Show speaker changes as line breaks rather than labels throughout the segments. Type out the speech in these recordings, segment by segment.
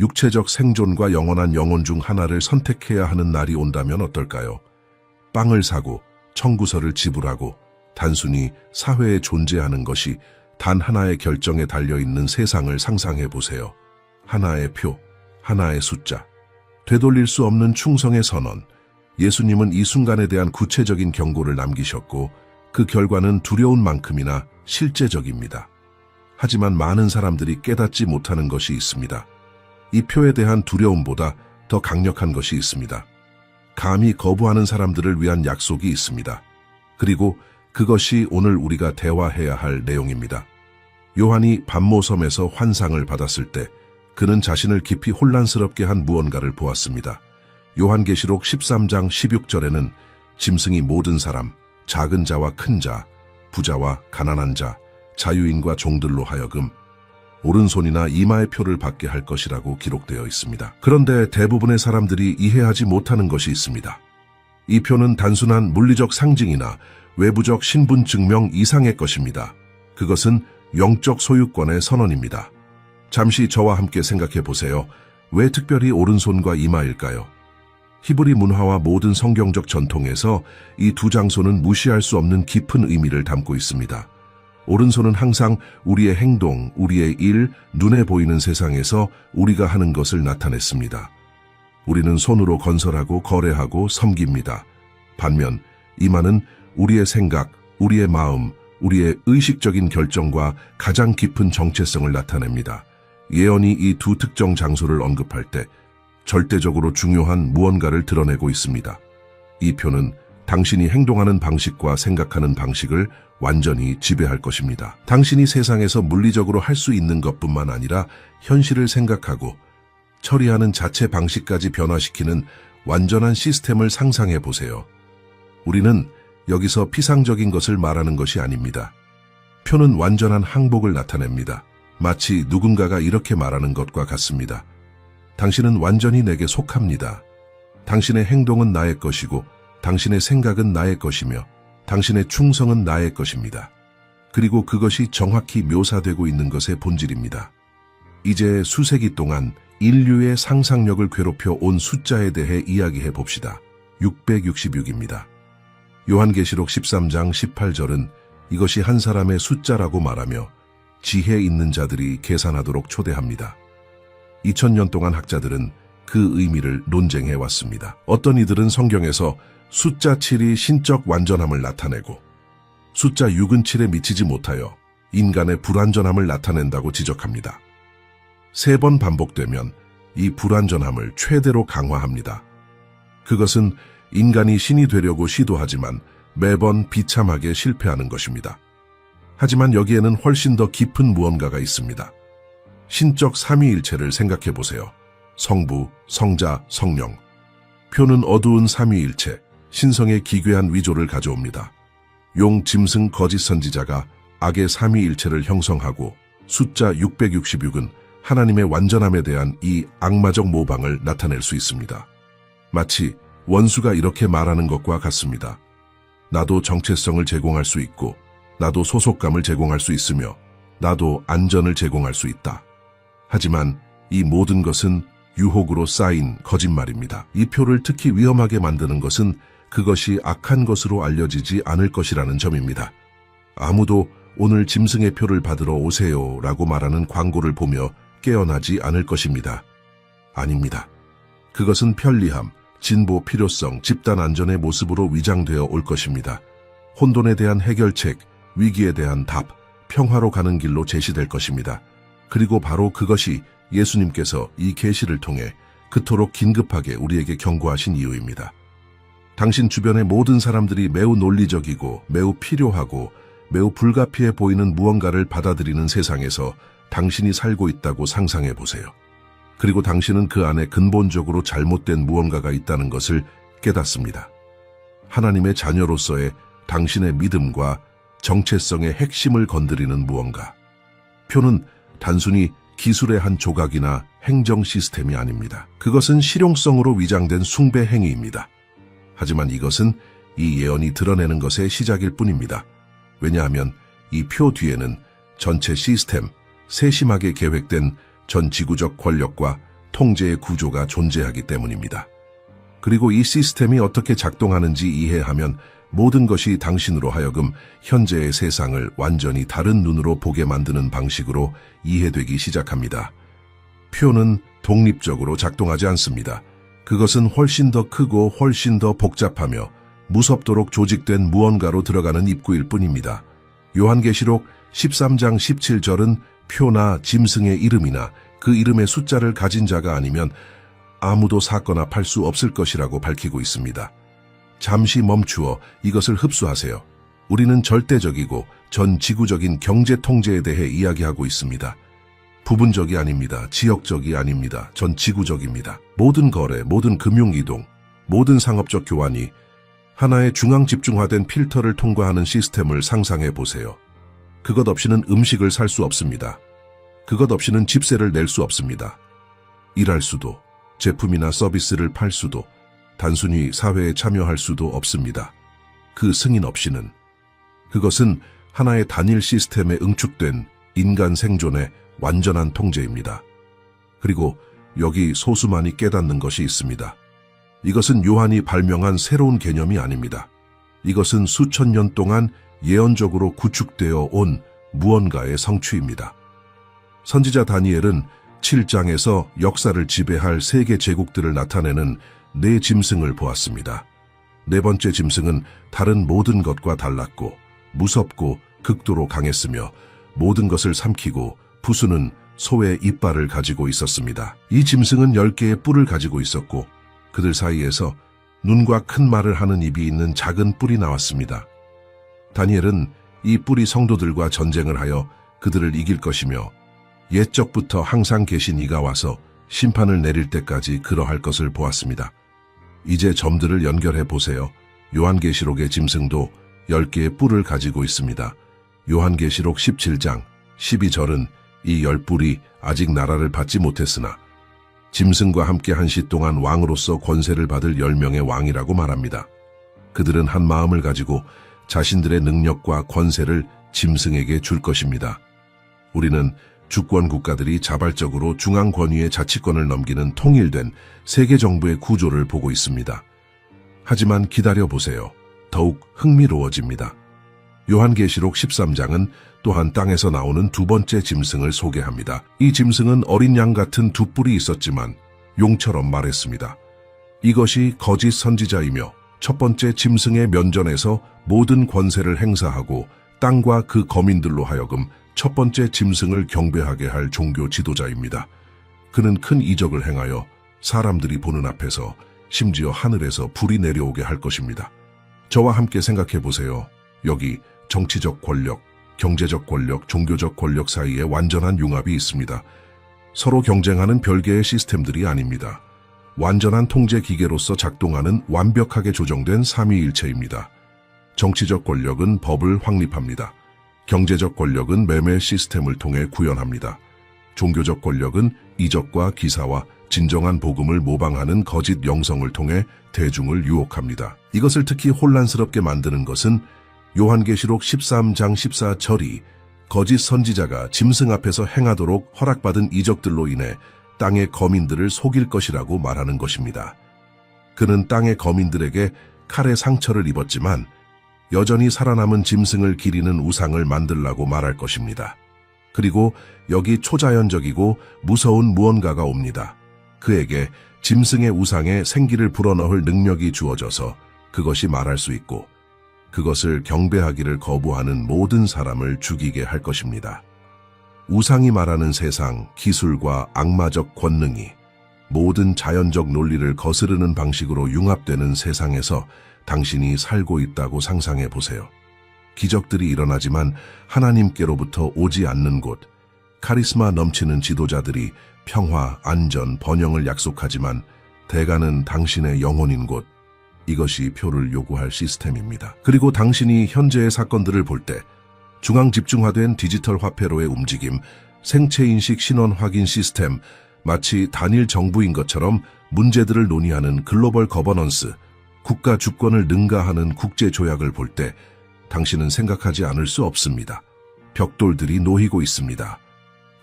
육체적 생존과 영원한 영혼 중 하나를 선택해야 하는 날이 온다면 어떨까요? 빵을 사고 청구서를 지불하고 단순히 사회에 존재하는 것이 단 하나의 결정에 달려있는 세상을 상상해 보세요. 하나의 표, 하나의 숫자. 되돌릴 수 없는 충성의 선언. 예수님은 이 순간에 대한 구체적인 경고를 남기셨고 그 결과는 두려운 만큼이나 실제적입니다. 하지만 많은 사람들이 깨닫지 못하는 것이 있습니다. 이 표에 대한 두려움보다 더 강력한 것이 있습니다. 감히 거부하는 사람들을 위한 약속이 있습니다. 그리고 그것이 오늘 우리가 대화해야 할 내용입니다. 요한이 반모섬에서 환상을 받았을 때 그는 자신을 깊이 혼란스럽게 한 무언가를 보았습니다. 요한계시록 13장 16절에는 짐승이 모든 사람, 작은 자와 큰 자, 부자와 가난한 자, 자유인과 종들로 하여금 오른손이나 이마의 표를 받게 할 것이라고 기록되어 있습니다. 그런데 대부분의 사람들이 이해하지 못하는 것이 있습니다. 이 표는 단순한 물리적 상징이나 외부적 신분 증명 이상의 것입니다. 그것은 영적 소유권의 선언입니다. 잠시 저와 함께 생각해 보세요. 왜 특별히 오른손과 이마일까요? 히브리 문화와 모든 성경적 전통에서 이 두 장소는 무시할 수 없는 깊은 의미를 담고 있습니다. 오른손은 항상 우리의 행동, 우리의 일, 눈에 보이는 세상에서 우리가 하는 것을 나타냈습니다. 우리는 손으로 건설하고 거래하고 섬깁니다. 반면 이마는 우리의 생각, 우리의 마음, 우리의 의식적인 결정과 가장 깊은 정체성을 나타냅니다. 예언이 이 두 특정 장소를 언급할 때 절대적으로 중요한 무언가를 드러내고 있습니다. 이 표는 당신이 행동하는 방식과 생각하는 방식을 완전히 지배할 것입니다. 당신이 세상에서 물리적으로 할 수 있는 것뿐만 아니라 현실을 생각하고 처리하는 자체 방식까지 변화시키는 완전한 시스템을 상상해 보세요. 우리는 여기서 피상적인 것을 말하는 것이 아닙니다. 표는 완전한 항복을 나타냅니다. 마치 누군가가 이렇게 말하는 것과 같습니다. 당신은 완전히 내게 속합니다. 당신의 행동은 나의 것이고 당신의 생각은 나의 것이며 당신의 충성은 나의 것입니다. 그리고 그것이 정확히 묘사되고 있는 것의 본질입니다. 이제 수세기 동안 인류의 상상력을 괴롭혀 온 숫자에 대해 이야기해 봅시다. 666입니다. 요한계시록 13장 18절은 이것이 한 사람의 숫자라고 말하며 지혜 있는 자들이 계산하도록 초대합니다. 2000년 동안 학자들은 그 의미를 논쟁해 왔습니다. 어떤 이들은 성경에서 숫자 7이 신적 완전함을 나타내고 숫자 6은 7에 미치지 못하여 인간의 불완전함을 나타낸다고 지적합니다. 3번 반복되면 이 불완전함을 최대로 강화합니다. 그것은 인간이 신이 되려고 시도하지만 매번 비참하게 실패하는 것입니다. 하지만 여기에는 훨씬 더 깊은 무언가가 있습니다. 신적 삼위일체를 생각해 보세요. 성부, 성자, 성령. 표는 어두운 삼위일체, 신성의 기괴한 위조를 가져옵니다. 용, 짐승, 거짓 선지자가 악의 삼위일체를 형성하고 숫자 666은 하나님의 완전함에 대한 이 악마적 모방을 나타낼 수 있습니다. 마치 원수가 이렇게 말하는 것과 같습니다. 나도 정체성을 제공할 수 있고 나도 소속감을 제공할 수 있으며 나도 안전을 제공할 수 있다. 하지만 이 모든 것은 유혹으로 쌓인 거짓말입니다. 이 표를 특히 위험하게 만드는 것은 그것이 악한 것으로 알려지지 않을 것이라는 점입니다. 아무도 오늘 짐승의 표를 받으러 오세요 라고 말하는 광고를 보며 깨어나지 않을 것입니다. 아닙니다. 그것은 편리함, 진보 필요성, 집단 안전의 모습으로 위장되어 올 것입니다. 혼돈에 대한 해결책, 위기에 대한 답, 평화로 가는 길로 제시될 것입니다. 그리고 바로 그것이 예수님께서 이 계시를 통해 그토록 긴급하게 우리에게 경고하신 이유입니다. 당신 주변의 모든 사람들이 매우 논리적이고 매우 필요하고 매우 불가피해 보이는 무언가를 받아들이는 세상에서 당신이 살고 있다고 상상해 보세요. 그리고 당신은 그 안에 근본적으로 잘못된 무언가가 있다는 것을 깨닫습니다. 하나님의 자녀로서의 당신의 믿음과 정체성의 핵심을 건드리는 무언가. 표는 단순히 기술의 한 조각이나 행정 시스템이 아닙니다. 그것은 실용성으로 위장된 숭배 행위입니다. 하지만 이것은 이 예언이 드러내는 것의 시작일 뿐입니다. 왜냐하면 이 표 뒤에는 전체 시스템, 세심하게 계획된 전 지구적 권력과 통제의 구조가 존재하기 때문입니다. 그리고 이 시스템이 어떻게 작동하는지 이해하면 모든 것이 당신으로 하여금 현재의 세상을 완전히 다른 눈으로 보게 만드는 방식으로 이해되기 시작합니다. 표는 독립적으로 작동하지 않습니다. 그것은 훨씬 더 크고 훨씬 더 복잡하며 무섭도록 조직된 무언가로 들어가는 입구일 뿐입니다. 요한계시록 13장 17절은 표나 짐승의 이름이나 그 이름의 숫자를 가진 자가 아니면 아무도 사거나 팔 수 없을 것이라고 밝히고 있습니다. 잠시 멈추어 이것을 흡수하세요. 우리는 절대적이고 전 지구적인 경제 통제에 대해 이야기하고 있습니다. 부분적이 아닙니다. 지역적이 아닙니다. 전 지구적입니다. 모든 거래, 모든 금융이동, 모든 상업적 교환이 하나의 중앙 집중화된 필터를 통과하는 시스템을 상상해 보세요. 그것 없이는 음식을 살 수 없습니다. 그것 없이는 집세를 낼 수 없습니다. 일할 수도, 제품이나 서비스를 팔 수도, 단순히 사회에 참여할 수도 없습니다. 그 승인 없이는. 그것은 하나의 단일 시스템에 응축된 인간 생존의 완전한 통제입니다. 그리고 여기 소수만이 깨닫는 것이 있습니다. 이것은 요한이 발명한 새로운 개념이 아닙니다. 이것은 수천 년 동안 예언적으로 구축되어 온 무언가의 성취입니다. 선지자 다니엘은 7장에서 역사를 지배할 세계 제국들을 나타내는 네 짐승을 보았습니다. 네 번째 짐승은 다른 모든 것과 달랐고 무섭고 극도로 강했으며 모든 것을 삼키고 부수는 소의 이빨을 가지고 있었습니다. 이 짐승은 10개의 뿔을 가지고 있었고 그들 사이에서 눈과 큰 말을 하는 입이 있는 작은 뿔이 나왔습니다. 다니엘은 이 뿔이 성도들과 전쟁을 하여 그들을 이길 것이며 옛적부터 항상 계신 이가 와서 심판을 내릴 때까지 그러할 것을 보았습니다. 이제 점들을 연결해 보세요. 요한계시록의 짐승도 10개의 뿔을 가지고 있습니다. 요한계시록 17장 12절은 이 10뿔이 아직 나라를 받지 못했으나 짐승과 함께 한 시 동안 왕으로서 권세를 받을 10명의 왕이라고 말합니다. 그들은 한 마음을 가지고 자신들의 능력과 권세를 짐승에게 줄 것입니다. 우리는 주권 국가들이 자발적으로 중앙 권위의 자치권을 넘기는 통일된 세계 정부의 구조를 보고 있습니다. 하지만 기다려보세요. 더욱 흥미로워집니다. 요한계시록 13장은 또한 땅에서 나오는 두 번째 짐승을 소개합니다. 이 짐승은 어린 양 같은 두 뿔이 있었지만 용처럼 말했습니다. 이것이 거짓 선지자이며 첫 번째 짐승의 면전에서 모든 권세를 행사하고 땅과 그 거민들로 하여금 첫 번째 짐승을 경배하게 할 종교 지도자입니다. 그는 큰 이적을 행하여 사람들이 보는 앞에서 심지어 하늘에서 불이 내려오게 할 것입니다. 저와 함께 생각해 보세요. 여기 정치적 권력, 경제적 권력, 종교적 권력 사이에 완전한 융합이 있습니다. 서로 경쟁하는 별개의 시스템들이 아닙니다. 완전한 통제 기계로서 작동하는 완벽하게 조정된 삼위일체입니다. 정치적 권력은 법을 확립합니다. 경제적 권력은 매매 시스템을 통해 구현합니다. 종교적 권력은 이적과 기사와 진정한 복음을 모방하는 거짓 영성을 통해 대중을 유혹합니다. 이것을 특히 혼란스럽게 만드는 것은 요한계시록 13장 14절이 거짓 선지자가 짐승 앞에서 행하도록 허락받은 이적들로 인해 땅의 거민들을 속일 것이라고 말하는 것입니다. 그는 땅의 거민들에게 칼의 상처를 입었지만 여전히 살아남은 짐승을 기리는 우상을 만들라고 말할 것입니다. 그리고 여기 초자연적이고 무서운 무언가가 옵니다. 그에게 짐승의 우상에 생기를 불어넣을 능력이 주어져서 그것이 말할 수 있고 그것을 경배하기를 거부하는 모든 사람을 죽이게 할 것입니다. 우상이 말하는 세상, 기술과 악마적 권능이 모든 자연적 논리를 거스르는 방식으로 융합되는 세상에서 당신이 살고 있다고 상상해 보세요. 기적들이 일어나지만 하나님께로부터 오지 않는 곳, 카리스마 넘치는 지도자들이 평화, 안전, 번영을 약속하지만 대가는 당신의 영혼인 곳, 이것이 표를 요구할 시스템입니다. 그리고 당신이 현재의 사건들을 볼 때 중앙 집중화된 디지털 화폐로의 움직임, 생체인식 신원 확인 시스템, 마치 단일 정부인 것처럼 문제들을 논의하는 글로벌 거버넌스, 국가 주권을 능가하는 국제 조약을 볼 때 당신은 생각하지 않을 수 없습니다. 벽돌들이 놓이고 있습니다.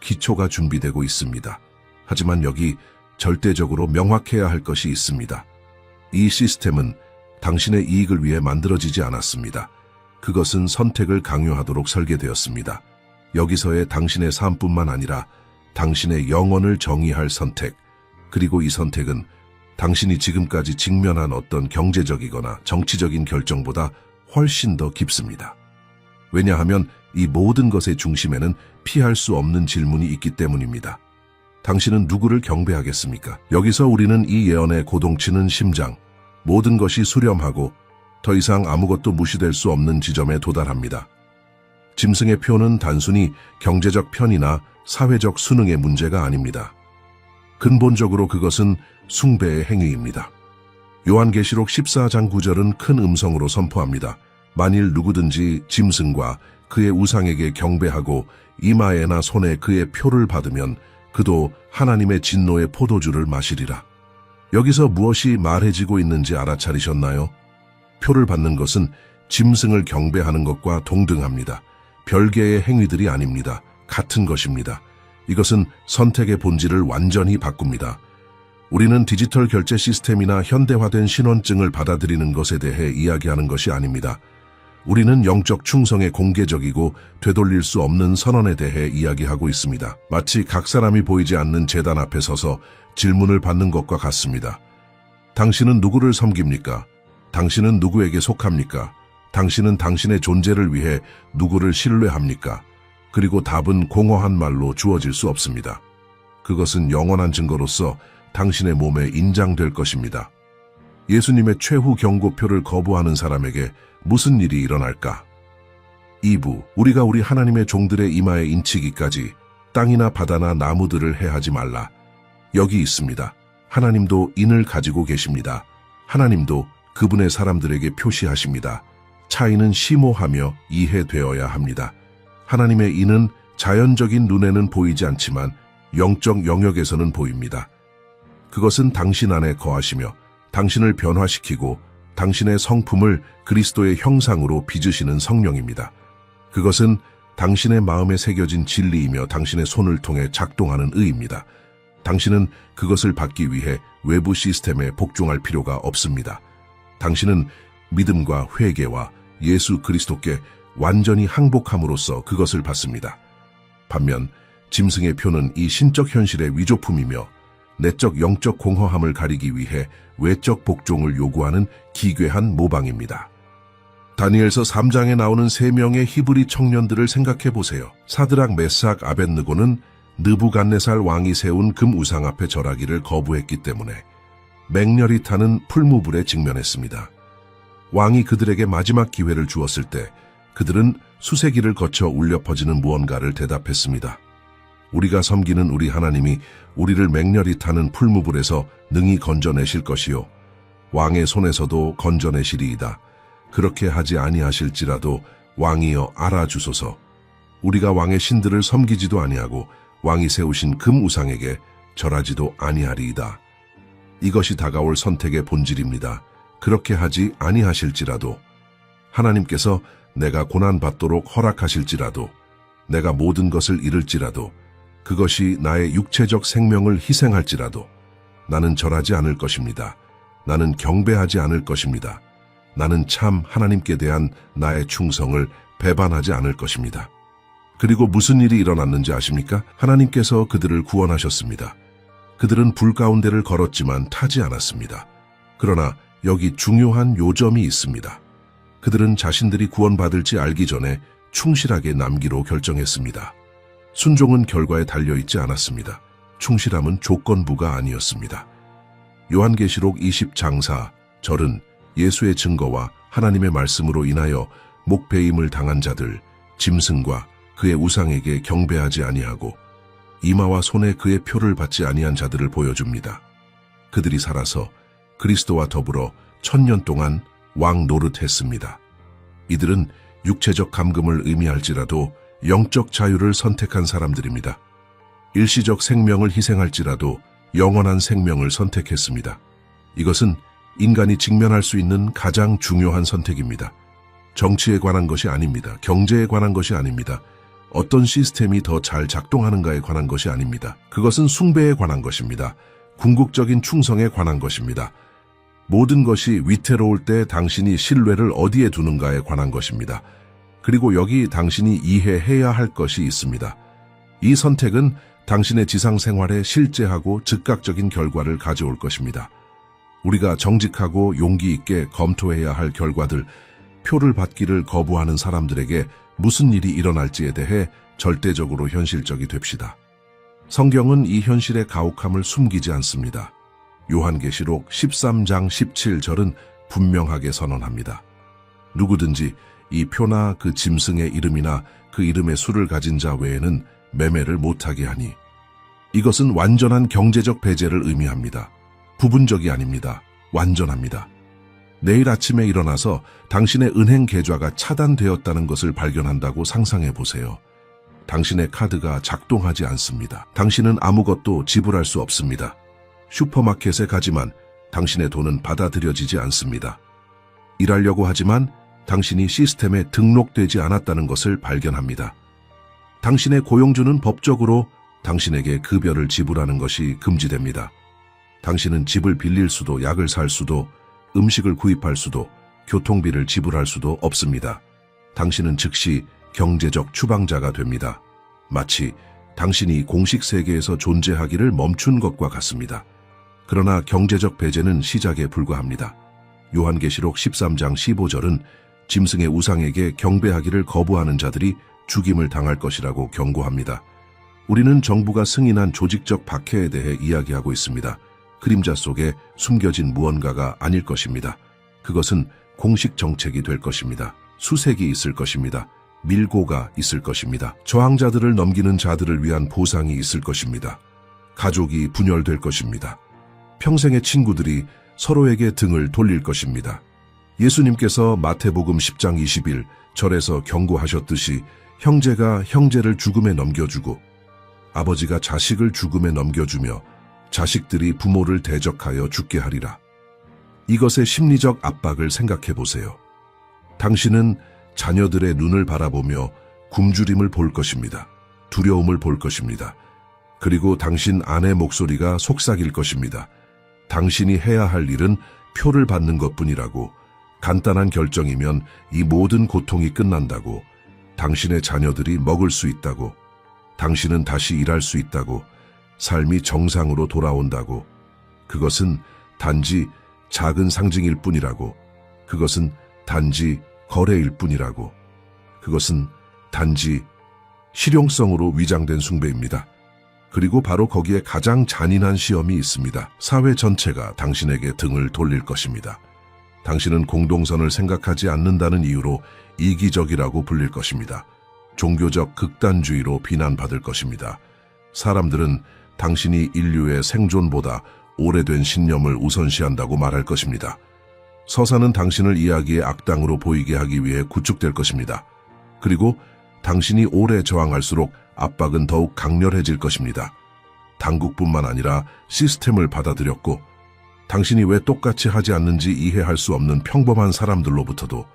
기초가 준비되고 있습니다. 하지만 여기 절대적으로 명확해야 할 것이 있습니다. 이 시스템은 당신의 이익을 위해 만들어지지 않았습니다. 그것은 선택을 강요하도록 설계되었습니다. 여기서의 당신의 삶뿐만 아니라 당신의 영혼을 정의할 선택, 그리고 이 선택은 당신이 지금까지 직면한 어떤 경제적이거나 정치적인 결정보다 훨씬 더 깊습니다. 왜냐하면 이 모든 것의 중심에는 피할 수 없는 질문이 있기 때문입니다. 당신은 누구를 경배하겠습니까? 여기서 우리는 이 예언의 고동치는 심장, 모든 것이 수렴하고 더 이상 아무것도 무시될 수 없는 지점에 도달합니다. 짐승의 표는 단순히 경제적 편의나 사회적 순응의 문제가 아닙니다. 근본적으로 그것은 숭배의 행위입니다. 요한계시록 14장 9절은 큰 음성으로 선포합니다. 만일 누구든지 짐승과 그의 우상에게 경배하고 이마에나 손에 그의 표를 받으면 그도 하나님의 진노의 포도주를 마시리라. 여기서 무엇이 말해지고 있는지 알아차리셨나요? 표를 받는 것은 짐승을 경배하는 것과 동등합니다. 별개의 행위들이 아닙니다. 같은 것입니다. 이것은 선택의 본질을 완전히 바꿉니다. 우리는 디지털 결제 시스템이나 현대화된 신원증을 받아들이는 것에 대해 이야기하는 것이 아닙니다. 우리는 영적 충성의 공개적이고 되돌릴 수 없는 선언에 대해 이야기하고 있습니다. 마치 각 사람이 보이지 않는 제단 앞에 서서 질문을 받는 것과 같습니다. 당신은 누구를 섬깁니까? 당신은 누구에게 속합니까? 당신은 당신의 존재를 위해 누구를 신뢰합니까? 그리고 답은 공허한 말로 주어질 수 없습니다. 그것은 영원한 증거로서 당신의 몸에 인장될 것입니다. 예수님의 최후 경고표를 거부하는 사람에게 무슨 일이 일어날까? 2부, 우리가 우리 하나님의 종들의 이마에 인치기까지 땅이나 바다나 나무들을 해하지 말라. 여기 있습니다. 하나님도 인을 가지고 계십니다. 하나님도 그분의 사람들에게 표시하십니다. 차이는 심오하며 이해되어야 합니다. 하나님의 인은 자연적인 눈에는 보이지 않지만 영적 영역에서는 보입니다. 그것은 당신 안에 거하시며 당신을 변화시키고 당신의 성품을 그리스도의 형상으로 빚으시는 성령입니다. 그것은 당신의 마음에 새겨진 진리이며 당신의 손을 통해 작동하는 의입니다. 당신은 그것을 받기 위해 외부 시스템에 복종할 필요가 없습니다. 당신은 믿음과 회개와 예수 그리스도께 완전히 항복함으로써 그것을 받습니다. 반면 짐승의 표는 이 신적 현실의 위조품이며 내적 영적 공허함을 가리기 위해 외적 복종을 요구하는 기괴한 모방입니다. 다니엘서 3장에 나오는 3명의 히브리 청년들을 생각해 보세요. 사드락, 메삭, 아벳느고는 느부갓네살 왕이 세운 금 우상 앞에 절하기를 거부했기 때문에 맹렬히 타는 풀무불에 직면했습니다. 왕이 그들에게 마지막 기회를 주었을 때 그들은 수세기를 거쳐 울려 퍼지는 무언가를 대답했습니다. 우리가 섬기는 우리 하나님이 우리를 맹렬히 타는 풀무불에서 능히 건져내실 것이요 왕의 손에서도 건져내시리이다. 그렇게 하지 아니하실지라도 왕이여 알아주소서. 우리가 왕의 신들을 섬기지도 아니하고 왕이 세우신 금 우상에게 절하지도 아니하리이다. 이것이 다가올 선택의 본질입니다. 그렇게 하지 아니하실지라도 하나님께서 내가 고난받도록 허락하실지라도 내가 모든 것을 잃을지라도 그것이 나의 육체적 생명을 희생할지라도 나는 절하지 않을 것입니다. 나는 경배하지 않을 것입니다. 나는 참 하나님께 대한 나의 충성을 배반하지 않을 것입니다. 그리고 무슨 일이 일어났는지 아십니까? 하나님께서 그들을 구원하셨습니다. 그들은 불 가운데를 걸었지만 타지 않았습니다. 그러나 여기 중요한 요점이 있습니다. 그들은 자신들이 구원받을지 알기 전에 충실하게 남기로 결정했습니다. 순종은 결과에 달려있지 않았습니다. 충실함은 조건부가 아니었습니다. 요한계시록 20장 4절은 예수의 증거와 하나님의 말씀으로 인하여 목배임을 당한 자들, 짐승과 그의 우상에게 경배하지 아니하고 이마와 손에 그의 표를 받지 아니한 자들을 보여줍니다. 그들이 살아서 그리스도와 더불어 1000년 동안 왕 노릇했습니다. 이들은 육체적 감금을 의미할지라도 영적 자유를 선택한 사람들입니다. 일시적 생명을 희생할지라도 영원한 생명을 선택했습니다. 이것은 인간이 직면할 수 있는 가장 중요한 선택입니다. 정치에 관한 것이 아닙니다. 경제에 관한 것이 아닙니다. 어떤 시스템이 더 잘 작동하는가에 관한 것이 아닙니다. 그것은 숭배에 관한 것입니다. 궁극적인 충성에 관한 것입니다. 모든 것이 위태로울 때 당신이 신뢰를 어디에 두는가에 관한 것입니다. 그리고 여기 당신이 이해해야 할 것이 있습니다. 이 선택은 당신의 지상 생활에 실제하고 즉각적인 결과를 가져올 것입니다. 우리가 정직하고 용기 있게 검토해야 할 결과들, 표를 받기를 거부하는 사람들에게 무슨 일이 일어날지에 대해 절대적으로 현실적이 됩시다. 성경은 이 현실의 가혹함을 숨기지 않습니다. 요한계시록 13장 17절은 분명하게 선언합니다. 누구든지 이 표나 그 짐승의 이름이나 그 이름의 수를 가진 자 외에는 매매를 못하게 하니. 이것은 완전한 경제적 배제를 의미합니다. 부분적이 아닙니다. 완전합니다. 내일 아침에 일어나서 당신의 은행 계좌가 차단되었다는 것을 발견한다고 상상해 보세요. 당신의 카드가 작동하지 않습니다. 당신은 아무것도 지불할 수 없습니다. 슈퍼마켓에 가지만 당신의 돈은 받아들여지지 않습니다. 일하려고 하지만 당신이 시스템에 등록되지 않았다는 것을 발견합니다. 당신의 고용주는 법적으로 당신에게 급여를 지불하는 것이 금지됩니다. 당신은 집을 빌릴 수도, 약을 살 수도, 음식을 구입할 수도, 교통비를 지불할 수도 없습니다. 당신은 즉시 경제적 추방자가 됩니다. 마치 당신이 공식 세계에서 존재하기를 멈춘 것과 같습니다. 그러나 경제적 배제는 시작에 불과합니다. 요한계시록 13장 15절은 짐승의 우상에게 경배하기를 거부하는 자들이 죽임을 당할 것이라고 경고합니다. 우리는 정부가 승인한 조직적 박해에 대해 이야기하고 있습니다. 그림자 속에 숨겨진 무언가가 아닐 것입니다. 그것은 공식 정책이 될 것입니다. 수색이 있을 것입니다. 밀고가 있을 것입니다. 저항자들을 넘기는 자들을 위한 보상이 있을 것입니다. 가족이 분열될 것입니다. 평생의 친구들이 서로에게 등을 돌릴 것입니다. 예수님께서 마태복음 10장 21절에서 경고하셨듯이 형제가 형제를 죽음에 넘겨주고 아버지가 자식을 죽음에 넘겨주며 자식들이 부모를 대적하여 죽게 하리라. 이것의 심리적 압박을 생각해 보세요. 당신은 자녀들의 눈을 바라보며 굶주림을 볼 것입니다. 두려움을 볼 것입니다. 그리고 당신 아내 목소리가 속삭일 것입니다. 당신이 해야 할 일은 표를 받는 것뿐이라고, 간단한 결정이면 이 모든 고통이 끝난다고, 당신의 자녀들이 먹을 수 있다고, 당신은 다시 일할 수 있다고, 삶이 정상으로 돌아온다고, 그것은 단지 작은 상징일 뿐이라고, 그것은 단지 거래일 뿐이라고, 그것은 단지 실용성으로 위장된 숭배입니다. 그리고 바로 거기에 가장 잔인한 시험이 있습니다. 사회 전체가 당신에게 등을 돌릴 것입니다. 당신은 공동선을 생각하지 않는다는 이유로 이기적이라고 불릴 것입니다. 종교적 극단주의로 비난받을 것입니다. 사람들은 당신이 인류의 생존보다 오래된 신념을 우선시한다고 말할 것입니다. 서사는 당신을 이야기의 악당으로 보이게 하기 위해 구축될 것입니다. 그리고 당신이 오래 저항할수록 압박은 더욱 강렬해질 것입니다. 당국뿐만 아니라 시스템을 받아들였고, 당신이 왜 똑같이 하지 않는지 이해할 수 없는 평범한 사람들로부터도.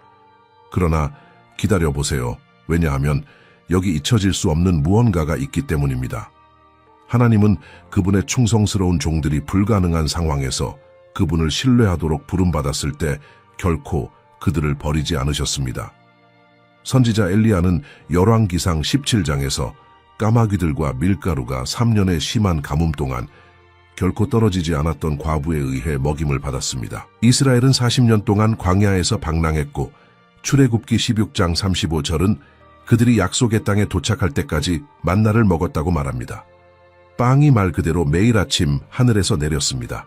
그러나 기다려보세요. 왜냐하면 여기 잊혀질 수 없는 무언가가 있기 때문입니다. 하나님은 그분의 충성스러운 종들이 불가능한 상황에서 그분을 신뢰하도록 부름받았을 때 결코 그들을 버리지 않으셨습니다. 선지자 엘리야는 열왕기상 17장에서 까마귀들과 밀가루가 3년의 심한 가뭄 동안 결코 떨어지지 않았던 과부에 의해 먹임을 받았습니다. 이스라엘은 40년 동안 광야에서 방랑했고, 출애굽기 16장 35절은 그들이 약속의 땅에 도착할 때까지 만나를 먹었다고 말합니다. 빵이 말 그대로 매일 아침 하늘에서 내렸습니다.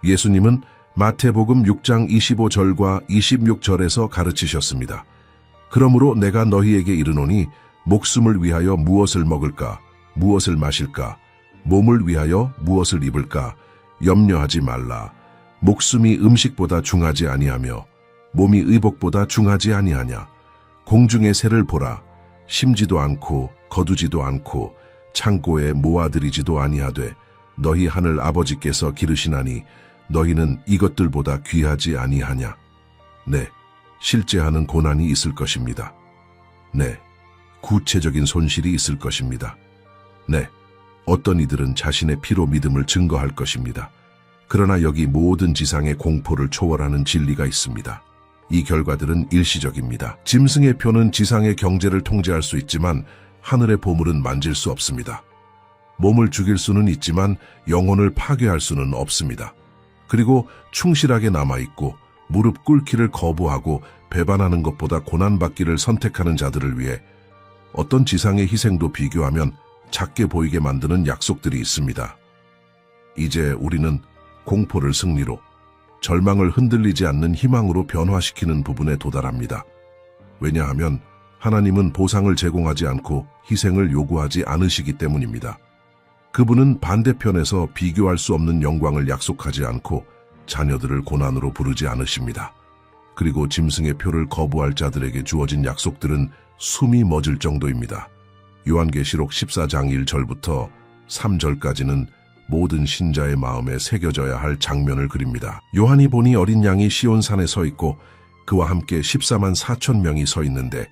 예수님은 마태복음 6장 25절과 26절에서 가르치셨습니다. 그러므로 내가 너희에게 이르노니 목숨을 위하여 무엇을 먹을까, 무엇을 마실까, 몸을 위하여 무엇을 입을까 염려하지 말라. 목숨이 음식보다 중하지 아니하며 몸이 의복보다 중하지 아니하냐. 공중의 새를 보라. 심지도 않고 거두지도 않고 창고에 모아들이지도 아니하되 너희 하늘 아버지께서 기르시나니 너희는 이것들보다 귀하지 아니하냐. 네, 실제하는 고난이 있을 것입니다. 네, 구체적인 손실이 있을 것입니다. 네, 어떤 이들은 자신의 피로 믿음을 증거할 것입니다. 그러나 여기 모든 지상의 공포를 초월하는 진리가 있습니다. 이 결과들은 일시적입니다. 짐승의 표는 지상의 경제를 통제할 수 있지만 하늘의 보물은 만질 수 없습니다. 몸을 죽일 수는 있지만 영혼을 파괴할 수는 없습니다. 그리고 충실하게 남아있고 무릎 꿇기를 거부하고 배반하는 것보다 고난받기를 선택하는 자들을 위해 어떤 지상의 희생도 비교하면 작게 보이게 만드는 약속들이 있습니다. 이제 우리는 공포를 승리로, 절망을 흔들리지 않는 희망으로 변화시키는 부분에 도달합니다. 왜냐하면 하나님은 보상을 제공하지 않고 희생을 요구하지 않으시기 때문입니다. 그분은 반대편에서 비교할 수 없는 영광을 약속하지 않고 자녀들을 고난으로 부르지 않으십니다. 그리고 짐승의 표를 거부할 자들에게 주어진 약속들은 숨이 멎을 정도입니다. 요한계시록 14장 1절부터 3절까지는 모든 신자의 마음에 새겨져야 할 장면을 그립니다. 요한이 보니 어린 양이 시온산에 서 있고 그와 함께 14만 4천 명이 서 있는데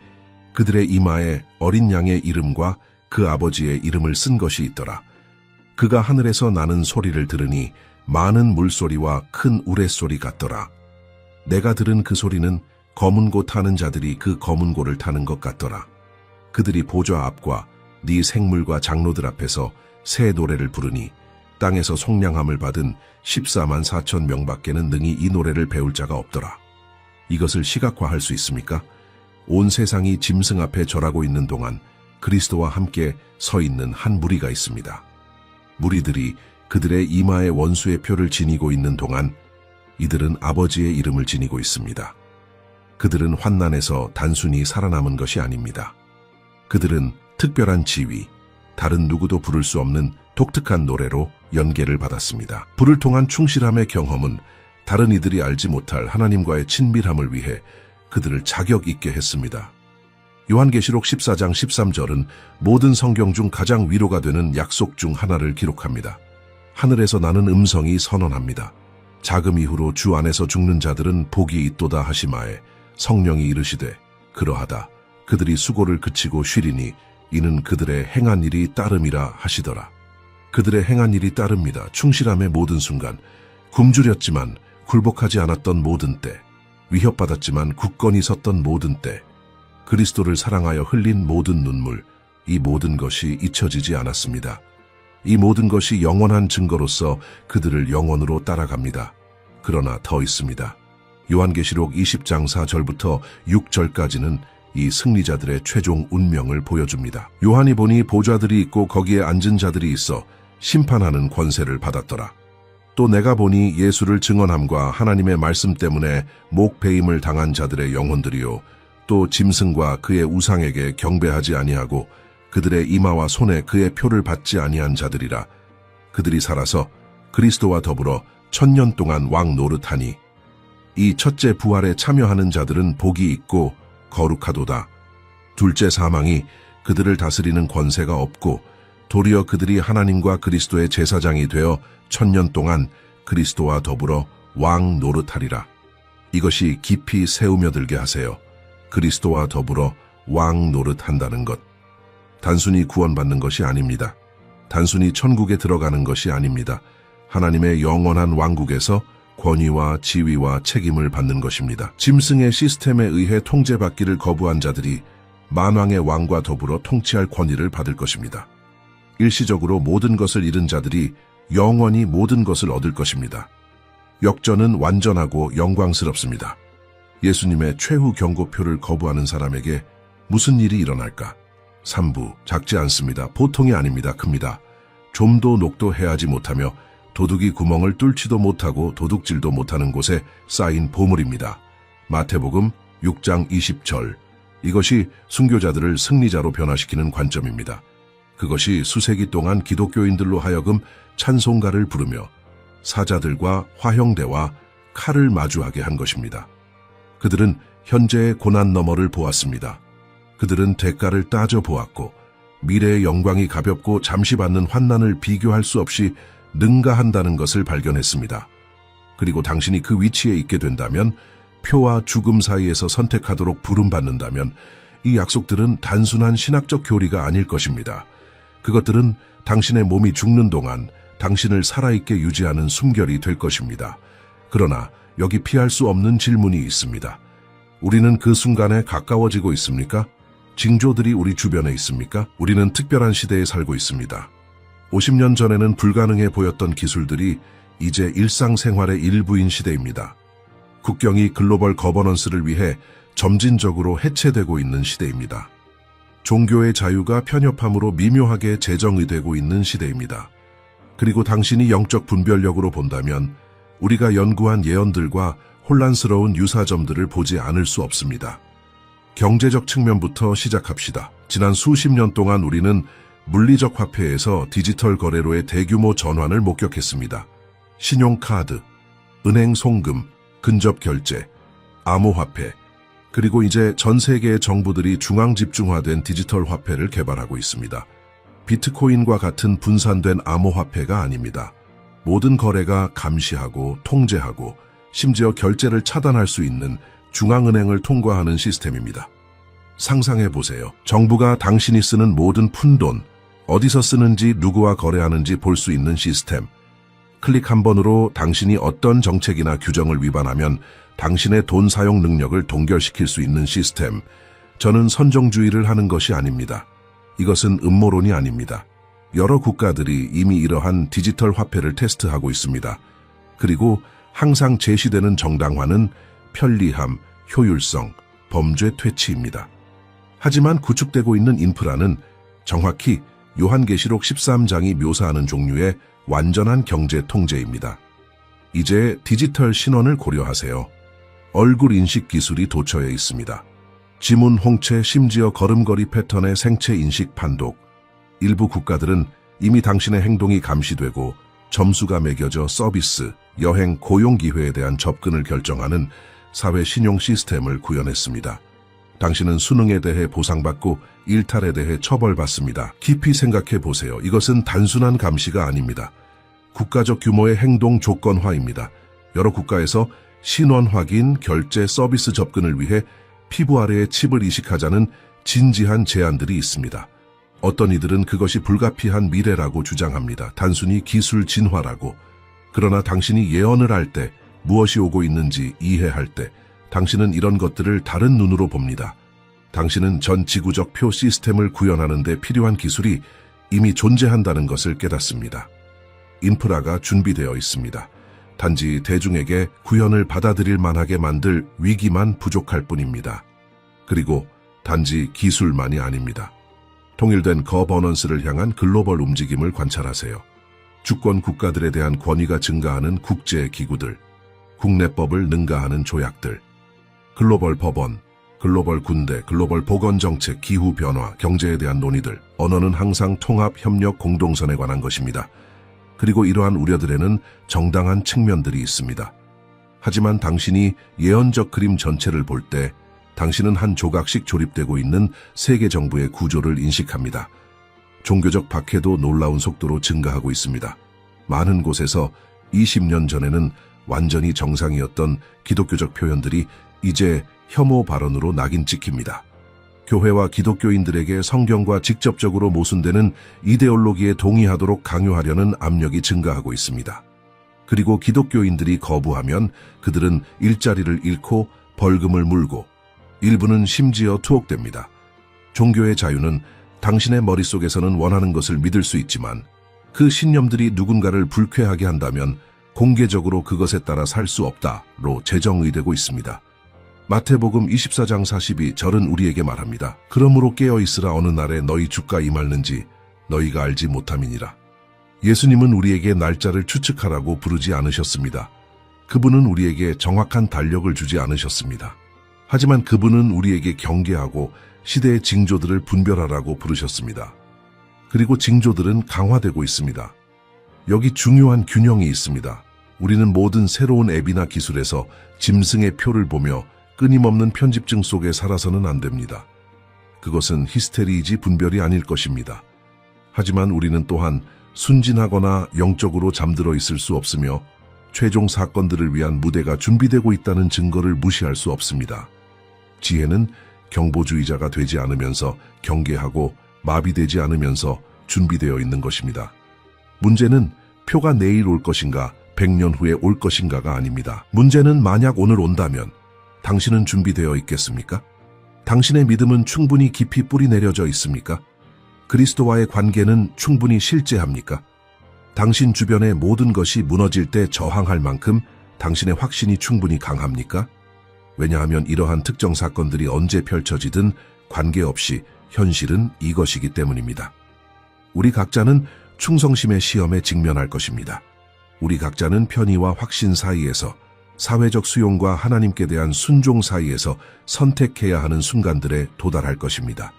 그들의 이마에 어린 양의 이름과 그 아버지의 이름을 쓴 것이 있더라. 그가 하늘에서 나는 소리를 들으니 많은 물소리와 큰 우레소리 같더라. 내가 들은 그 소리는 검은 고 타는 자들이 그 검은 고를 타는 것 같더라. 그들이 보좌 앞과 네 생물과 장로들 앞에서 새 노래를 부르니 땅에서 속량함을 받은 14만 4천 명밖에는 능히 이 노래를 배울 자가 없더라. 이것을 시각화할 수 있습니까? 온 세상이 짐승 앞에 절하고 있는 동안 그리스도와 함께 서 있는 한 무리가 있습니다. 무리들이 그들의 이마에 원수의 표를 지니고 있는 동안 이들은 아버지의 이름을 지니고 있습니다. 그들은 환난에서 단순히 살아남은 것이 아닙니다. 그들은 특별한 지위, 다른 누구도 부를 수 없는 독특한 노래로 연계를 받았습니다. 불을 통한 충실함의 경험은 다른 이들이 알지 못할 하나님과의 친밀함을 위해 그들을 자격 있게 했습니다. 요한계시록 14장 13절은 모든 성경 중 가장 위로가 되는 약속 중 하나를 기록합니다. 하늘에서 나는 음성이 선언합니다. 자금 이후로 주 안에서 죽는 자들은 복이 있도다 하시마에 성령이 이르시되 그러하다. 그들이 수고를 그치고 쉬리니 이는 그들의 행한 일이 따름이라 하시더라. 그들의 행한 일이 따릅니다. 충실함의 모든 순간, 굶주렸지만 굴복하지 않았던 모든 때, 위협받았지만 굳건히 섰던 모든 때, 그리스도를 사랑하여 흘린 모든 눈물, 이 모든 것이 잊혀지지 않았습니다. 이 모든 것이 영원한 증거로서 그들을 영원으로 따라갑니다. 그러나 더 있습니다. 요한계시록 20장 4절부터 6절까지는 이 승리자들의 최종 운명을 보여줍니다. 요한이 보니 보좌들이 있고 거기에 앉은 자들이 있어 심판하는 권세를 받았더라. 또 내가 보니 예수를 증언함과 하나님의 말씀 때문에 목배임을 당한 자들의 영혼들이요 또 짐승과 그의 우상에게 경배하지 아니하고 그들의 이마와 손에 그의 표를 받지 아니한 자들이라. 그들이 살아서 그리스도와 더불어 1000년 동안 왕 노릇하니 이 첫째 부활에 참여하는 자들은 복이 있고 거룩하도다. 둘째 사망이 그들을 다스리는 권세가 없고 도리어 그들이 하나님과 그리스도의 제사장이 되어 1000년 동안 그리스도와 더불어 왕 노릇하리라. 이것이 깊이 새우며 들게 하세요. 그리스도와 더불어 왕 노릇한다는 것. 단순히 구원받는 것이 아닙니다. 단순히 천국에 들어가는 것이 아닙니다. 하나님의 영원한 왕국에서 권위와 지위와 책임을 받는 것입니다. 짐승의 시스템에 의해 통제받기를 거부한 자들이 만왕의 왕과 더불어 통치할 권위를 받을 것입니다. 일시적으로 모든 것을 잃은 자들이 영원히 모든 것을 얻을 것입니다. 역전은 완전하고 영광스럽습니다. 예수님의 최후 경고표를 거부하는 사람에게 무슨 일이 일어날까? 3부, 작지 않습니다. 보통이 아닙니다. 큽니다. 좀도 녹도 해하지 못하며 도둑이 구멍을 뚫지도 못하고 도둑질도 못하는 곳에 쌓인 보물입니다. 마태복음 6장 20절. 이것이 순교자들을 승리자로 변화시키는 관점입니다. 그것이 수세기 동안 기독교인들로 하여금 찬송가를 부르며 사자들과 화형대와 칼을 마주하게 한 것입니다. 그들은 현재의 고난 너머를 보았습니다. 그들은 대가를 따져보았고 미래의 영광이 가볍고 잠시 받는 환난을 비교할 수 없이 능가한다는 것을 발견했습니다. 그리고 당신이 그 위치에 있게 된다면, 표와 죽음 사이에서 선택하도록 부름받는다면 이 약속들은 단순한 신학적 교리가 아닐 것입니다. 그것들은 당신의 몸이 죽는 동안 당신을 살아있게 유지하는 숨결이 될 것입니다. 그러나 여기 피할 수 없는 질문이 있습니다. 우리는 그 순간에 가까워지고 있습니까? 징조들이 우리 주변에 있습니까? 우리는 특별한 시대에 살고 있습니다. 50년 전에는 불가능해 보였던 기술들이 이제 일상생활의 일부인 시대입니다. 국경이 글로벌 거버넌스를 위해 점진적으로 해체되고 있는 시대입니다. 종교의 자유가 편협함으로 미묘하게 재정의되고 있는 시대입니다. 그리고 당신이 영적 분별력으로 본다면 우리가 연구한 예언들과 혼란스러운 유사점들을 보지 않을 수 없습니다. 경제적 측면부터 시작합시다. 지난 수십 년 동안 우리는 물리적 화폐에서 디지털 거래로의 대규모 전환을 목격했습니다. 신용카드, 은행 송금, 근접 결제, 암호화폐, 그리고 이제 전 세계의 정부들이 중앙 집중화된 디지털 화폐를 개발하고 있습니다. 비트코인과 같은 분산된 암호화폐가 아닙니다. 모든 거래가 감시하고 통제하고 심지어 결제를 차단할 수 있는 중앙은행을 통과하는 시스템입니다. 상상해 보세요. 정부가 당신이 쓰는 모든 푼돈, 어디서 쓰는지 누구와 거래하는지 볼 수 있는 시스템. 클릭 한 번으로 당신이 어떤 정책이나 규정을 위반하면 당신의 돈 사용 능력을 동결시킬 수 있는 시스템. 저는 선정주의를 하는 것이 아닙니다. 이것은 음모론이 아닙니다. 여러 국가들이 이미 이러한 디지털 화폐를 테스트하고 있습니다. 그리고 항상 제시되는 정당화는 편리함, 효율성, 범죄 퇴치입니다. 하지만 구축되고 있는 인프라는 정확히 요한계시록 13장이 묘사하는 종류의 완전한 경제 통제입니다. 이제 디지털 신원을 고려하세요. 얼굴 인식 기술이 도처에 있습니다. 지문 홍채, 심지어 걸음걸이 패턴의 생체 인식 판독. 일부 국가들은 이미 당신의 행동이 감시되고 점수가 매겨져 서비스, 여행, 고용 기회에 대한 접근을 결정하는 사회 신용 시스템을 구현했습니다. 당신은 수능에 대해 보상받고 일탈에 대해 처벌받습니다. 깊이 생각해 보세요. 이것은 단순한 감시가 아닙니다. 국가적 규모의 행동 조건화입니다. 여러 국가에서 신원 확인, 결제, 서비스 접근을 위해 피부 아래에 칩을 이식하자는 진지한 제안들이 있습니다. 어떤 이들은 그것이 불가피한 미래라고 주장합니다. 단순히 기술 진화라고. 그러나 당신이 예언을 할 때, 무엇이 오고 있는지 이해할 때, 당신은 이런 것들을 다른 눈으로 봅니다. 당신은 전 지구적 표 시스템을 구현하는 데 필요한 기술이 이미 존재한다는 것을 깨닫습니다. 인프라가 준비되어 있습니다. 단지 대중에게 구현을 받아들일 만하게 만들 위기만 부족할 뿐입니다. 그리고 단지 기술만이 아닙니다. 통일된 거버넌스를 향한 글로벌 움직임을 관찰하세요. 주권 국가들에 대한 권위가 증가하는 국제 기구들, 국내법을 능가하는 조약들, 글로벌 법원, 글로벌 군대, 글로벌 보건정책, 기후변화, 경제에 대한 논의들, 언어는 항상 통합, 협력, 공동선에 관한 것입니다. 그리고 이러한 우려들에는 정당한 측면들이 있습니다. 하지만 당신이 예언적 그림 전체를 볼 때 당신은 한 조각씩 조립되고 있는 세계 정부의 구조를 인식합니다. 종교적 박해도 놀라운 속도로 증가하고 있습니다. 많은 곳에서 20년 전에는 완전히 정상이었던 기독교적 표현들이 이제 혐오 발언으로 낙인 찍힙니다. 교회와 기독교인들에게 성경과 직접적으로 모순되는 이데올로기에 동의하도록 강요하려는 압력이 증가하고 있습니다. 그리고 기독교인들이 거부하면 그들은 일자리를 잃고 벌금을 물고 일부는 심지어 투옥됩니다. 종교의 자유는 당신의 머릿속에서는 원하는 것을 믿을 수 있지만 그 신념들이 누군가를 불쾌하게 한다면 공개적으로 그것에 따라 살 수 없다로 재정의되고 있습니다. 마태복음 24장 42 절은 우리에게 말합니다. 그러므로 깨어있으라 어느 날에 너희 주가 임할는지 너희가 알지 못함이니라. 예수님은 우리에게 날짜를 추측하라고 부르지 않으셨습니다. 그분은 우리에게 정확한 달력을 주지 않으셨습니다. 하지만 그분은 우리에게 경계하고 시대의 징조들을 분별하라고 부르셨습니다. 그리고 징조들은 강화되고 있습니다. 여기 중요한 균형이 있습니다. 우리는 모든 새로운 앱이나 기술에서 짐승의 표를 보며 끊임없는 편집증 속에 살아서는 안 됩니다. 그것은 히스테리이지 분별이 아닐 것입니다. 하지만 우리는 또한 순진하거나 영적으로 잠들어 있을 수 없으며 최종 사건들을 위한 무대가 준비되고 있다는 증거를 무시할 수 없습니다. 지혜는 경보주의자가 되지 않으면서 경계하고 마비되지 않으면서 준비되어 있는 것입니다. 문제는 표가 내일 올 것인가, 100년 후에 올 것인가가 아닙니다. 문제는 만약 오늘 온다면 당신은 준비되어 있겠습니까? 당신의 믿음은 충분히 깊이 뿌리 내려져 있습니까? 그리스도와의 관계는 충분히 실제합니까? 당신 주변의 모든 것이 무너질 때 저항할 만큼 당신의 확신이 충분히 강합니까? 왜냐하면 이러한 특정 사건들이 언제 펼쳐지든 관계없이 현실은 이것이기 때문입니다. 우리 각자는 충성심의 시험에 직면할 것입니다. 우리 각자는 편의와 확신 사이에서, 사회적 수용과 하나님께 대한 순종 사이에서 선택해야 하는 순간들에 도달할 것입니다.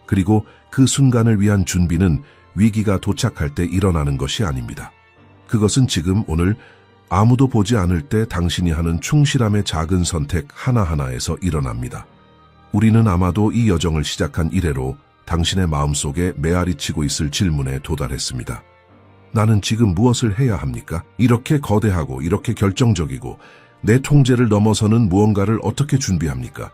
그리고 그 순간을 위한 준비는 위기가 도착할 때 일어나는 것이 아닙니다. 그것은 지금 오늘 아무도 보지 않을 때 당신이 하는 충실함의 작은 선택 하나하나에서 일어납니다. 우리는 아마도 이 여정을 시작한 이래로 당신의 마음속에 메아리치고 있을 질문에 도달했습니다. 나는 지금 무엇을 해야 합니까? 이렇게 거대하고 이렇게 결정적이고 내 통제를 넘어서는 무언가를 어떻게 준비합니까?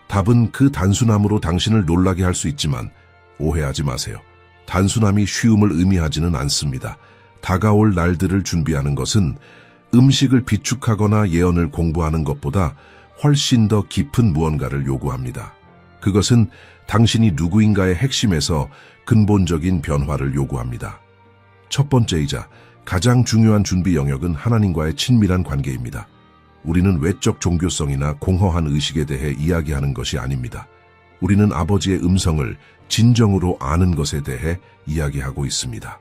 답은 그 단순함으로 당신을 놀라게 할 수 있지만 오해하지 마세요. 단순함이 쉬움을 의미하지는 않습니다. 다가올 날들을 준비하는 것은 음식을 비축하거나 예언을 공부하는 것보다 훨씬 더 깊은 무언가를 요구합니다. 그것은 당신이 누구인가의 핵심에서 근본적인 변화를 요구합니다. 첫 번째이자 가장 중요한 준비 영역은 하나님과의 친밀한 관계입니다. 우리는 외적 종교성이나 공허한 의식에 대해 이야기하는 것이 아닙니다. 우리는 아버지의 음성을 진정으로 아는 것에 대해 이야기하고 있습니다.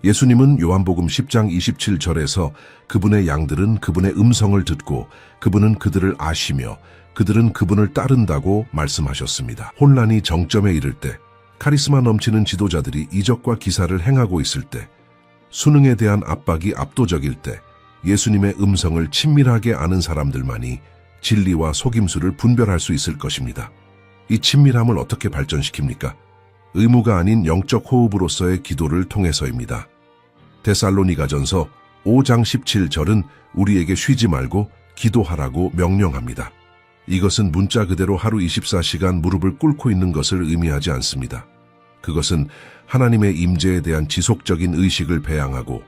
예수님은 요한복음 10장 27절에서 그분의 양들은 그분의 음성을 듣고 그분은 그들을 아시며 그들은 그분을 따른다고 말씀하셨습니다. 혼란이 정점에 이를 때, 카리스마 넘치는 지도자들이 이적과 기사를 행하고 있을 때, 수능에 대한 압박이 압도적일 때, 예수님의 음성을 친밀하게 아는 사람들만이 진리와 속임수를 분별할 수 있을 것입니다. 이 친밀함을 어떻게 발전시킵니까? 의무가 아닌 영적 호흡으로서의 기도를 통해서입니다. 데살로니가전서 5장 17절은 우리에게 쉬지 말고 기도하라고 명령합니다. 이것은 문자 그대로 하루 24시간 무릎을 꿇고 있는 것을 의미하지 않습니다. 그것은 하나님의 임재에 대한 지속적인 의식을 배양하고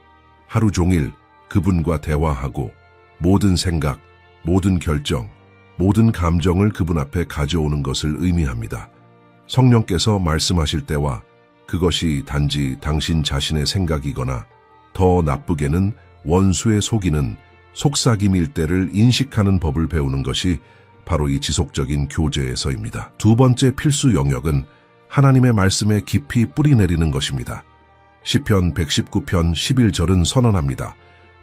하루 종일 그분과 대화하고 모든 생각, 모든 결정, 모든 감정을 그분 앞에 가져오는 것을 의미합니다. 성령께서 말씀하실 때와 그것이 단지 당신 자신의 생각이거나 더 나쁘게는 원수의 속이는 속삭임일 때를 인식하는 법을 배우는 것이 바로 이 지속적인 교제에서입니다. 두 번째 필수 영역은 하나님의 말씀에 깊이 뿌리내리는 것입니다. 시편 119편 11절은 선언합니다.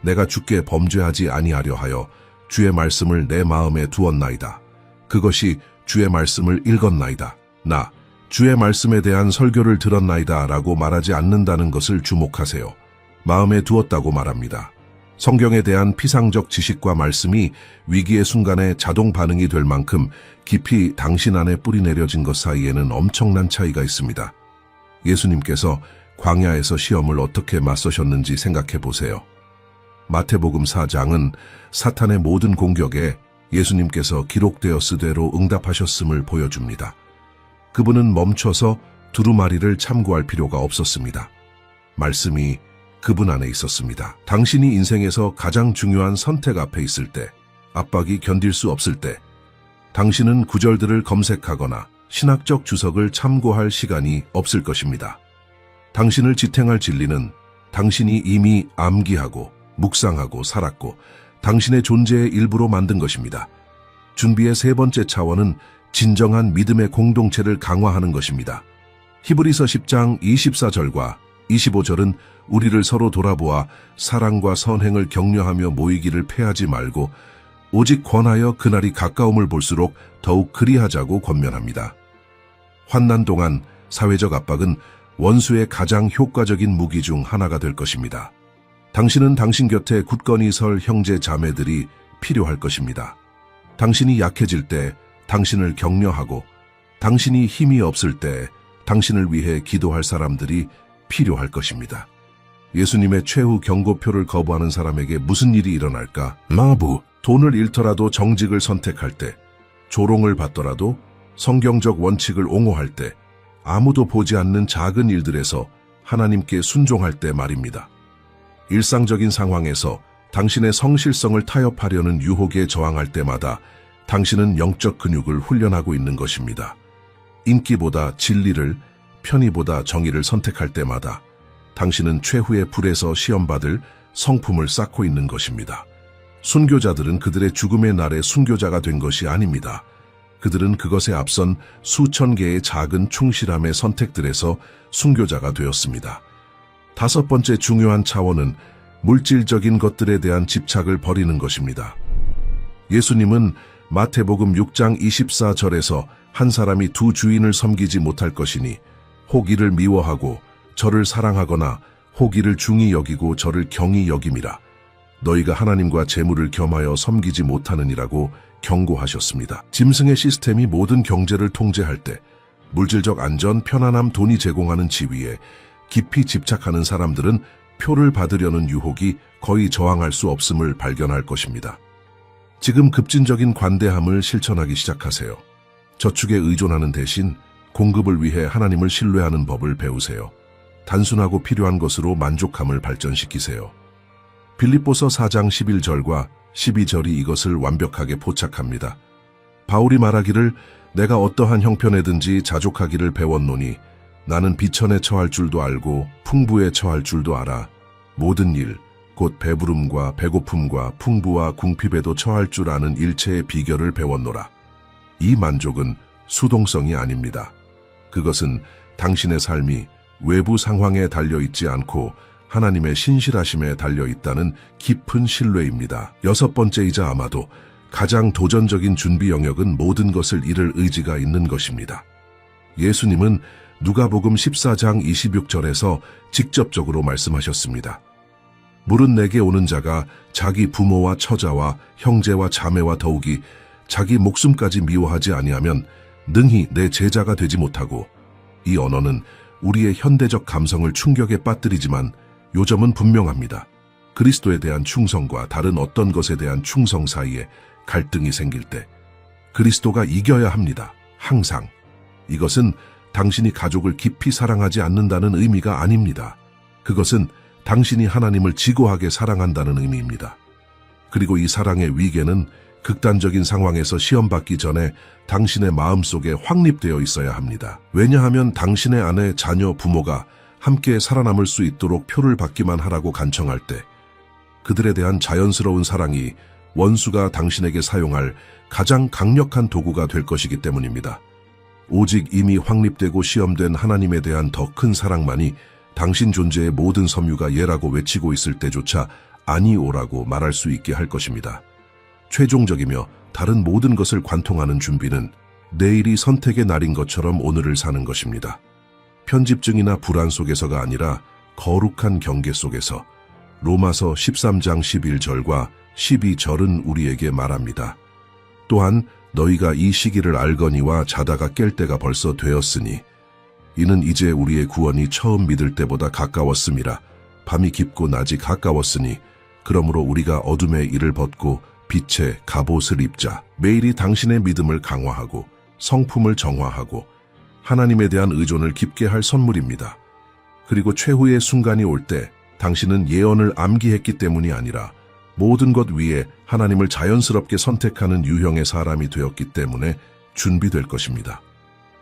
내가 주께 범죄하지 아니하려 하여 주의 말씀을 내 마음에 두었나이다. 그것이 주의 말씀을 읽었나이다. 나 주의 말씀에 대한 설교를 들었나이다 라고 말하지 않는다는 것을 주목하세요. 마음에 두었다고 말합니다. 성경에 대한 피상적 지식과 말씀이 위기의 순간에 자동 반응이 될 만큼 깊이 당신 안에 뿌리내려진 것 사이에는 엄청난 차이가 있습니다. 예수님께서 광야에서 시험을 어떻게 맞서셨는지 생각해 보세요. 마태복음 4장은 사탄의 모든 공격에 예수님께서 기록되었으대로 응답하셨음을 보여줍니다. 그분은 멈춰서 두루마리를 참고할 필요가 없었습니다. 말씀이 그분 안에 있었습니다. 당신이 인생에서 가장 중요한 선택 앞에 있을 때, 압박이 견딜 수 없을 때, 당신은 구절들을 검색하거나 신학적 주석을 참고할 시간이 없을 것입니다. 당신을 지탱할 진리는 당신이 이미 암기하고 묵상하고 살았고 당신의 존재의 일부로 만든 것입니다. 준비의 세 번째 차원은 진정한 믿음의 공동체를 강화하는 것입니다. 히브리서 10장 24절과 25절은 우리를 서로 돌아보아 사랑과 선행을 격려하며 모이기를 패하지 말고 오직 권하여 그날이 가까움을 볼수록 더욱 그리하자고 권면합니다. 환난 동안 사회적 압박은 원수의 가장 효과적인 무기 중 하나가 될 것입니다. 당신은 당신 곁에 굳건히 설 형제 자매들이 필요할 것입니다. 당신이 약해질 때 당신을 격려하고 당신이 힘이 없을 때 당신을 위해 기도할 사람들이 필요할 것입니다. 예수님의 최후 경고표를 거부하는 사람에게 무슨 일이 일어날까? 마부, 돈을 잃더라도 정직을 선택할 때, 조롱을 받더라도 성경적 원칙을 옹호할 때, 아무도 보지 않는 작은 일들에서 하나님께 순종할 때 말입니다. 일상적인 상황에서 당신의 성실성을 타협하려는 유혹에 저항할 때마다 당신은 영적 근육을 훈련하고 있는 것입니다. 인기보다 진리를, 편의보다 정의를 선택할 때마다 당신은 최후의 불에서 시험받을 성품을 쌓고 있는 것입니다. 순교자들은 그들의 죽음의 날에 순교자가 된 것이 아닙니다. 그들은 그것에 앞선 수천 개의 작은 충실함의 선택들에서 순교자가 되었습니다. 다섯 번째 중요한 차원은 물질적인 것들에 대한 집착을 버리는 것입니다. 예수님은 마태복음 6장 24절에서 한 사람이 두 주인을 섬기지 못할 것이니 혹 이를 미워하고 저를 사랑하거나 혹 이를 중히 여기고 저를 경히 여김이라. 너희가 하나님과 재물을 겸하여 섬기지 못하느니라고 경고하셨습니다. 짐승의 시스템이 모든 경제를 통제할 때 물질적 안전, 편안함, 돈이 제공하는 지위에 깊이 집착하는 사람들은 표를 받으려는 유혹이 거의 저항할 수 없음을 발견할 것입니다. 지금 급진적인 관대함을 실천하기 시작하세요. 저축에 의존하는 대신 공급을 위해 하나님을 신뢰하는 법을 배우세요. 단순하고 필요한 것으로 만족함을 발전시키세요. 빌립보서 4장 11절과 12절이 이것을 완벽하게 포착합니다. 바울이 말하기를 내가 어떠한 형편에든지 자족하기를 배웠노니 나는 비천에 처할 줄도 알고 풍부에 처할 줄도 알아. 모든 일, 곧 배부름과 배고픔과 풍부와 궁핍에도 처할 줄 아는 일체의 비결을 배웠노라. 이 만족은 수동성이 아닙니다. 그것은 당신의 삶이 외부 상황에 달려있지 않고 하나님의 신실하심에 달려있다는 깊은 신뢰입니다. 여섯 번째이자 아마도 가장 도전적인 준비 영역은 모든 것을 잃을 의지가 있는 것입니다. 예수님은 누가복음 14장 26절에서 직접적으로 말씀하셨습니다. 물은 내게 오는 자가 자기 부모와 처자와 형제와 자매와 더욱이 자기 목숨까지 미워하지 아니하면 능히 내 제자가 되지 못하고, 이 언어는 우리의 현대적 감성을 충격에 빠뜨리지만 요점은 분명합니다. 그리스도에 대한 충성과 다른 어떤 것에 대한 충성 사이에 갈등이 생길 때 그리스도가 이겨야 합니다. 항상. 이것은 당신이 가족을 깊이 사랑하지 않는다는 의미가 아닙니다. 그것은 당신이 하나님을 지고하게 사랑한다는 의미입니다. 그리고 이 사랑의 위계는 극단적인 상황에서 시험받기 전에 당신의 마음속에 확립되어 있어야 합니다. 왜냐하면 당신의 아내, 자녀, 부모가 함께 살아남을 수 있도록 표를 받기만 하라고 간청할 때 그들에 대한 자연스러운 사랑이 원수가 당신에게 사용할 가장 강력한 도구가 될 것이기 때문입니다. 오직 이미 확립되고 시험된 하나님에 대한 더 큰 사랑만이 당신 존재의 모든 섬유가 예라고 외치고 있을 때조차 아니오라고 말할 수 있게 할 것입니다. 최종적이며 다른 모든 것을 관통하는 준비는 내일이 선택의 날인 것처럼 오늘을 사는 것입니다. 편집증이나 불안 속에서가 아니라 거룩한 경계 속에서. 로마서 13장 11절과 12절은 우리에게 말합니다. 또한 너희가 이 시기를 알거니와 자다가 깰 때가 벌써 되었으니 이는 이제 우리의 구원이 처음 믿을 때보다 가까웠음이라. 밤이 깊고 낮이 가까웠으니 그러므로 우리가 어둠의 일을 벗고 빛의 갑옷을 입자. 매일이 당신의 믿음을 강화하고 성품을 정화하고 하나님에 대한 의존을 깊게 할 선물입니다. 그리고 최후의 순간이 올 때 당신은 예언을 암기했기 때문이 아니라 모든 것 위에 하나님을 자연스럽게 선택하는 유형의 사람이 되었기 때문에 준비될 것입니다.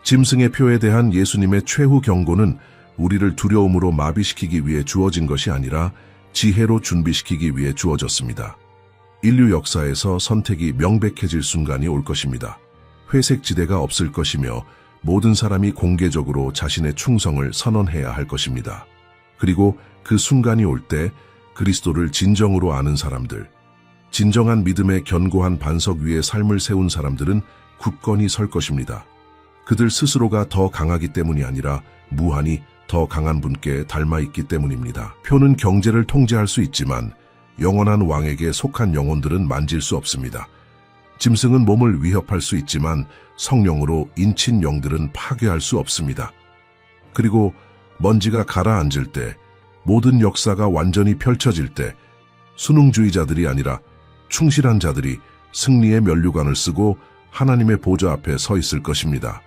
짐승의 표에 대한 예수님의 최후 경고는 우리를 두려움으로 마비시키기 위해 주어진 것이 아니라 지혜로 준비시키기 위해 주어졌습니다. 인류 역사에서 선택이 명백해질 순간이 올 것입니다. 회색 지대가 없을 것이며 모든 사람이 공개적으로 자신의 충성을 선언해야 할 것입니다. 그리고 그 순간이 올 때 그리스도를 진정으로 아는 사람들, 진정한 믿음의 견고한 반석 위에 삶을 세운 사람들은 굳건히 설 것입니다. 그들 스스로가 더 강하기 때문이 아니라 무한히 더 강한 분께 닮아있기 때문입니다. 표는 경제를 통제할 수 있지만 영원한 왕에게 속한 영혼들은 만질 수 없습니다. 짐승은 몸을 위협할 수 있지만 성령으로 인친 영들은 파괴할 수 없습니다. 그리고 먼지가 가라앉을 때, 모든 역사가 완전히 펼쳐질 때 순응주의자들이 아니라 충실한 자들이 승리의 면류관을 쓰고 하나님의 보좌 앞에 서 있을 것입니다.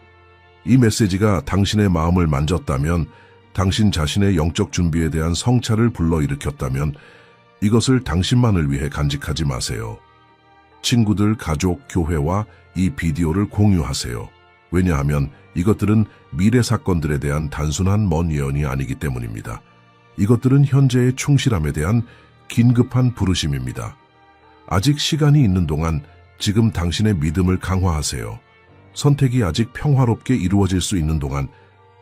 이 메시지가 당신의 마음을 만졌다면 당신 자신의 영적 준비에 대한 성찰을 불러일으켰다면 이것을 당신만을 위해 간직하지 마세요. 친구들, 가족, 교회와 이 비디오를 공유하세요. 왜냐하면 이것들은 미래 사건들에 대한 단순한 먼 예언이 아니기 때문입니다. 이것들은 현재의 충실함에 대한 긴급한 부르심입니다. 아직 시간이 있는 동안 지금 당신의 믿음을 강화하세요. 선택이 아직 평화롭게 이루어질 수 있는 동안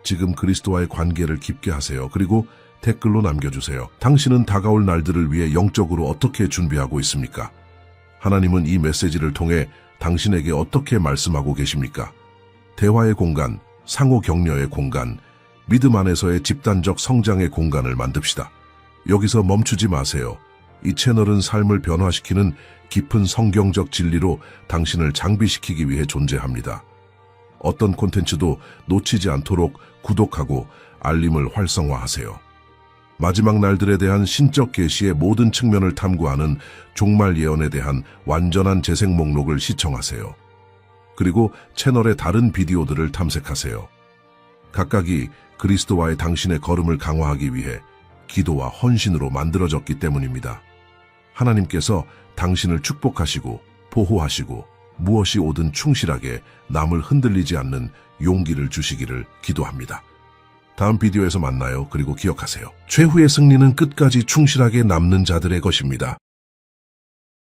지금 그리스도와의 관계를 깊게 하세요. 그리고 댓글로 남겨주세요. 당신은 다가올 날들을 위해 영적으로 어떻게 준비하고 있습니까? 하나님은 이 메시지를 통해 당신에게 어떻게 말씀하고 계십니까? 대화의 공간, 상호 격려의 공간, 믿음 안에서의 집단적 성장의 공간을 만듭시다. 여기서 멈추지 마세요. 이 채널은 삶을 변화시키는 깊은 성경적 진리로 당신을 장비시키기 위해 존재합니다. 어떤 콘텐츠도 놓치지 않도록 구독하고 알림을 활성화하세요. 마지막 날들에 대한 신적 계시의 모든 측면을 탐구하는 종말 예언에 대한 완전한 재생 목록을 시청하세요. 그리고 채널의 다른 비디오들을 탐색하세요. 각각이 그리스도와의 당신의 걸음을 강화하기 위해 기도와 헌신으로 만들어졌기 때문입니다. 하나님께서 당신을 축복하시고 보호하시고 무엇이 오든 충실하게 남을 흔들리지 않는 용기를 주시기를 기도합니다. 다음 비디오에서 만나요. 그리고 기억하세요. 최후의 승리는 끝까지 충실하게 남는 자들의 것입니다.